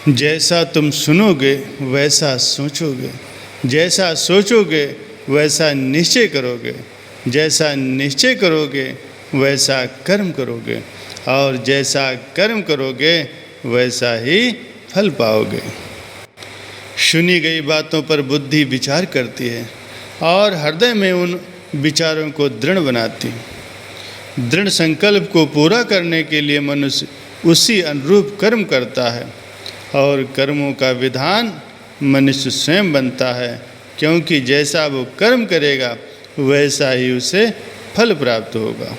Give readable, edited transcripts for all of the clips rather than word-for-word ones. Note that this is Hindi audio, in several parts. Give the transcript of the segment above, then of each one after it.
जैसा तुम सुनोगे वैसा सोचोगे, जैसा सोचोगे वैसा निश्चय करोगे, जैसा निश्चय करोगे वैसा कर्म करोगे, और जैसा कर्म करोगे वैसा ही फल पाओगे। सुनी गई बातों पर बुद्धि विचार करती है और हृदय में उन विचारों को दृढ़ बनाती। दृढ़ संकल्प को पूरा करने के लिए मनुष्य उसी अनुरूप कर्म करता है और कर्मों का विधान मनुष्य स्वयं बनता है, क्योंकि जैसा वो कर्म करेगा वैसा ही उसे फल प्राप्त होगा।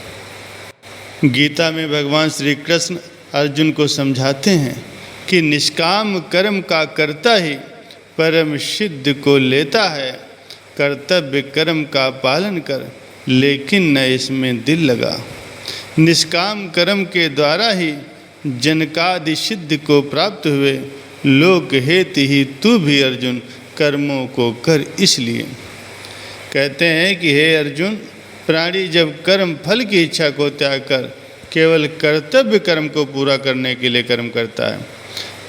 गीता में भगवान श्री कृष्ण अर्जुन को समझाते हैं कि निष्काम कर्म का कर्ता ही परम सिद्ध को लेता है। कर्तव्य कर्म का पालन कर, लेकिन न इसमें दिल लगा। निष्काम कर्म के द्वारा ही जनकादि सिद्ध को प्राप्त हुए। लोक हेतु ही तू भी अर्जुन कर्मों को कर। इसलिए कहते हैं कि हे अर्जुन, प्राणी जब कर्म फल की इच्छा को त्याग कर केवल कर्तव्य कर्म को पूरा करने के लिए कर्म करता है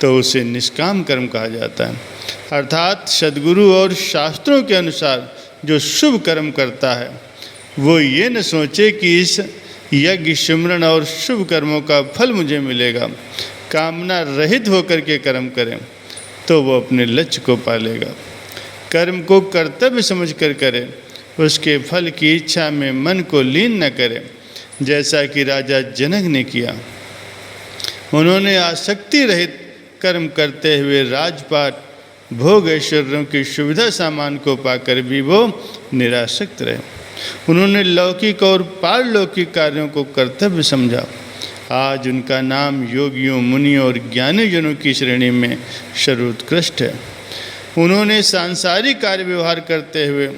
तो उसे निष्काम कर्म कहा जाता है। अर्थात सद्गुरु और शास्त्रों के अनुसार जो शुभ कर्म करता है वो ये न सोचे कि इस यज्ञ सिमरन और शुभ कर्मों का फल मुझे मिलेगा। कामना रहित होकर के कर्म करें तो वो अपने लक्ष्य को पालेगा। कर्म को कर्तव्य समझकर करें, उसके फल की इच्छा में मन को लीन न करें, जैसा कि राजा जनक ने किया। उन्होंने आसक्ति रहित कर्म करते हुए राजपाट भोग ऐश्वर्यों की सुविधा सामान को पाकर भी वो निरासक्त रहे। उन्होंने लौकिक और पारलौकिक कार्यों को कर्तव्य समझा। आज उनका नाम योगियों, मुनियों और ज्ञानी जनों की श्रेणी में सर्वोत्कृष्ट है। उन्होंने सांसारिक कार्य व्यवहार करते हुए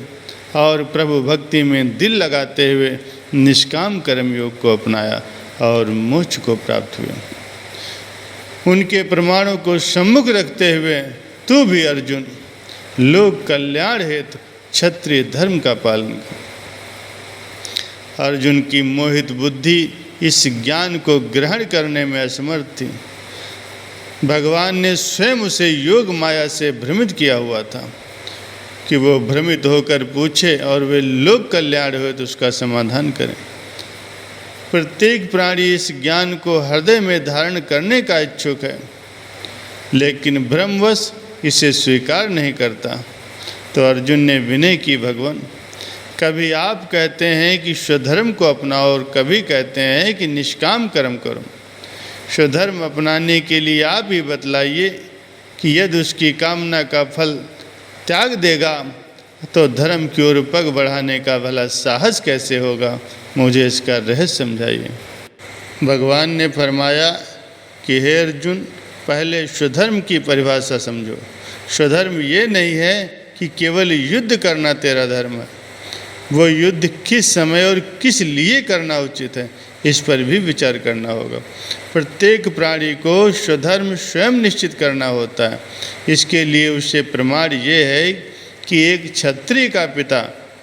और प्रभु भक्ति में दिल लगाते हुए निष्काम कर्म योग को अपनाया और मोक्ष को प्राप्त हुए। उनके प्रमाणों को सम्मुख रखते हुए तू भी अर्जुन लोक कल्याण हेतु क्षत्रिय धर्म का पालन कर। अर्जुन की मोहित बुद्धि इस ज्ञान को ग्रहण करने में असमर्थ थी। भगवान ने स्वयं उसे योग माया से भ्रमित किया हुआ था कि वो भ्रमित होकर पूछे और वे लोक कल्याण हो तो उसका समाधान करें। प्रत्येक प्राणी इस ज्ञान को हृदय में धारण करने का इच्छुक है, लेकिन भ्रमवश इसे स्वीकार नहीं करता। तो अर्जुन ने विनय की, भगवान कभी आप कहते हैं कि स्वधर्म को अपनाओ और कभी कहते हैं कि निष्काम कर्म करो। स्वधर्म अपनाने के लिए आप ही बतलाइए कि यदि उसकी कामना का फल त्याग देगा तो धर्म की ओर पग बढ़ाने का भला साहस कैसे होगा। मुझे इसका रहस्य समझाइए। भगवान ने फरमाया कि हे अर्जुन, पहले स्वधर्म की परिभाषा समझो। स्वधर्म ये नहीं है कि केवल युद्ध करना तेरा धर्म है। वो युद्ध किस समय और किस लिए करना उचित है इस पर भी विचार करना होगा। प्रत्येक प्राणी को स्वधर्म स्वयं निश्चित करना होता है। इसके लिए उससे प्रमाण ये है कि एक क्षत्रिय का पिता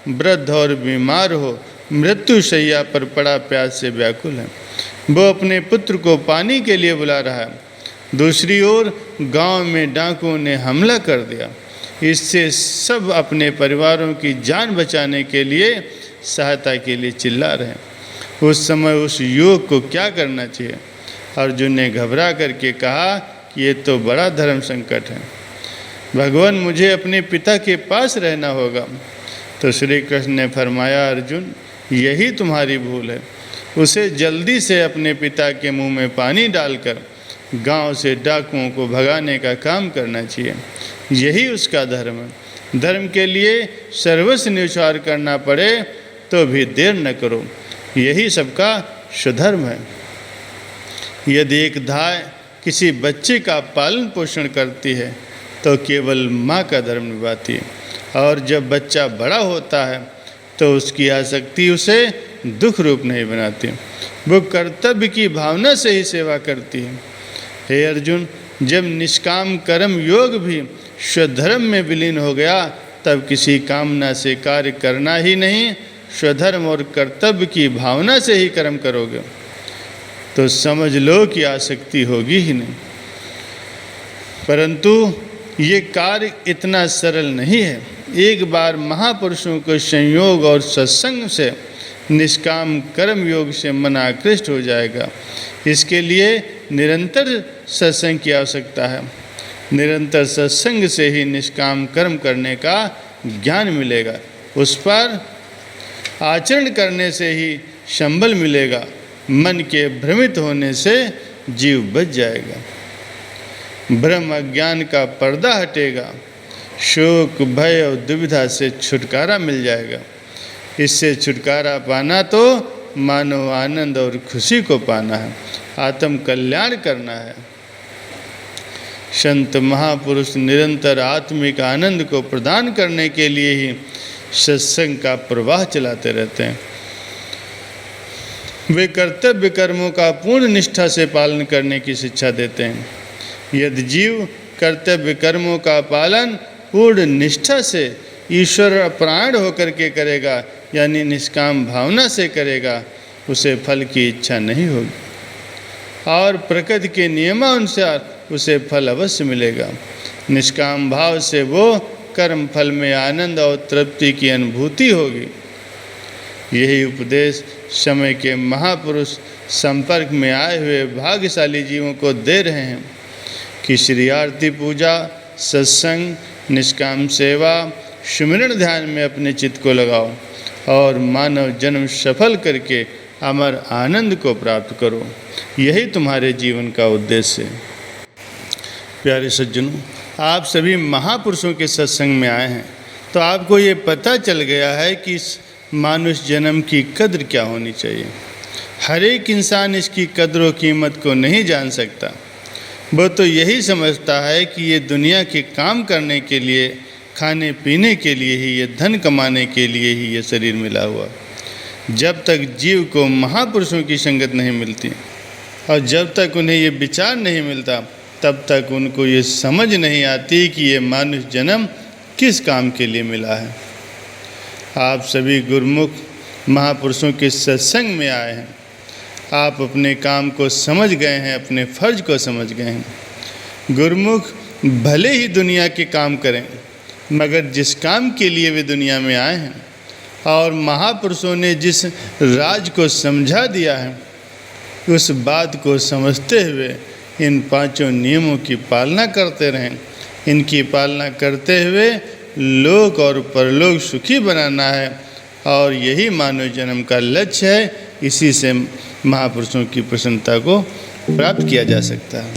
वृद्ध और बीमार हो मृत्यु शैया पर पड़ा प्यास से व्याकुल है। वो अपने पुत्र को पानी के लिए बुला रहा है। दूसरी ओर गांव में डाकुओं ने हमला कर दिया। इससे सब अपने परिवारों की जान बचाने के लिए सहायता के लिए चिल्ला रहे हैं। उस समय उस युवक को क्या करना चाहिए? अर्जुन ने घबरा करके कहा कि ये तो बड़ा धर्म संकट है। भगवान, मुझे अपने पिता के पास रहना होगा। तो श्री कृष्ण ने फरमाया, अर्जुन यही तुम्हारी भूल है। उसे जल्दी से अपने पिता के मुंह में पानी डालकर गांव से डाकुओं को भगाने का काम करना चाहिए। यही उसका धर्म है। धर्म के लिए सर्वस्व न्यौछावर करना पड़े तो भी देर न करो। यही सबका स्वधर्म है। यदि एक दाई किसी बच्चे का पालन पोषण करती है तो केवल माँ का धर्म निभाती है, और जब बच्चा बड़ा होता है तो उसकी आसक्ति उसे दुख रूप नहीं बनाती। वो कर्तव्य की भावना से ही सेवा करती है। हे अर्जुन, जब निष्काम कर्म योग भी स्वधर्म में विलीन हो गया तब किसी कामना से कार्य करना ही नहीं, स्वधर्म और कर्तव्य की भावना से ही कर्म करोगे तो समझ लो कि आसक्ति होगी ही नहीं। परंतु ये कार्य इतना सरल नहीं है। एक बार महापुरुषों के संयोग और सत्संग से निष्काम कर्म योग से मन आकृष्ट हो जाएगा। इसके लिए निरंतर सत्संग की आवश्यकता है। निरंतर सत्संग से ही निष्काम कर्म करने का ज्ञान मिलेगा। उस पर आचरण करने से ही संबल मिलेगा। मन के भ्रमित होने से जीव बच जाएगा। ब्रह्म अज्ञान का पर्दा हटेगा। शोक भय और दुविधा से छुटकारा मिल जाएगा। इससे छुटकारा पाना तो मानव आनंद और खुशी को पाना है, आत्म कल्याण करना है। संत महापुरुष निरंतर आत्मिक आनंद को प्रदान करने के लिए ही सत्संग का प्रवाह चलाते रहते हैं। वे कर्तव्य कर्मों का पूर्ण निष्ठा से पालन करने की शिक्षा देते हैं। यदि जीव कर्तव्य कर्मों का पालन पूर्ण निष्ठा से ईश्वर प्राण होकर के करेगा, यानी निष्काम भावना से करेगा, उसे फल की इच्छा नहीं होगी और प्रकृति के नियमानुसार उसे फल अवश्य मिलेगा। निष्काम भाव से वो कर्म फल में आनंद और तृप्ति की अनुभूति होगी। यही उपदेश समय के महापुरुष संपर्क में आए हुए भाग्यशाली जीवों को दे रहे हैं कि श्री आरती पूजा, सत्संग, निष्काम सेवा, सुमिरन ध्यान में अपने चित्त को लगाओ और मानव जन्म सफल करके अमर आनंद को प्राप्त करो। यही तुम्हारे जीवन का उद्देश्य है। प्यारे सज्जनों, आप सभी महापुरुषों के सत्संग में आए हैं तो आपको ये पता चल गया है कि इस मानुष जन्म की कद्र क्या होनी चाहिए। हर एक इंसान इसकी कद्र और कीमत को नहीं जान सकता। वो तो यही समझता है कि ये दुनिया के काम करने के लिए, खाने पीने के लिए ही, ये धन कमाने के लिए ही ये शरीर मिला हुआ। जब तक जीव को महापुरुषों की संगत नहीं मिलती और जब तक उन्हें ये विचार नहीं मिलता, तब तक उनको ये समझ नहीं आती कि ये मानुष जन्म किस काम के लिए मिला है। आप सभी गुरुमुख महापुरुषों के सत्संग में आए हैं। आप अपने काम को समझ गए हैं, अपने फर्ज को समझ गए हैं। गुरुमुख भले ही दुनिया के काम करें, मगर जिस काम के लिए वे दुनिया में आए हैं और महापुरुषों ने जिस राज को समझा दिया है, उस बात को समझते हुए इन पांचों नियमों की पालना करते रहें। इनकी पालना करते हुए लोक और परलोक सुखी बनाना है और यही मानव जन्म का लक्ष्य है। इसी से महापुरुषों की प्रसन्नता को प्राप्त किया जा सकता है।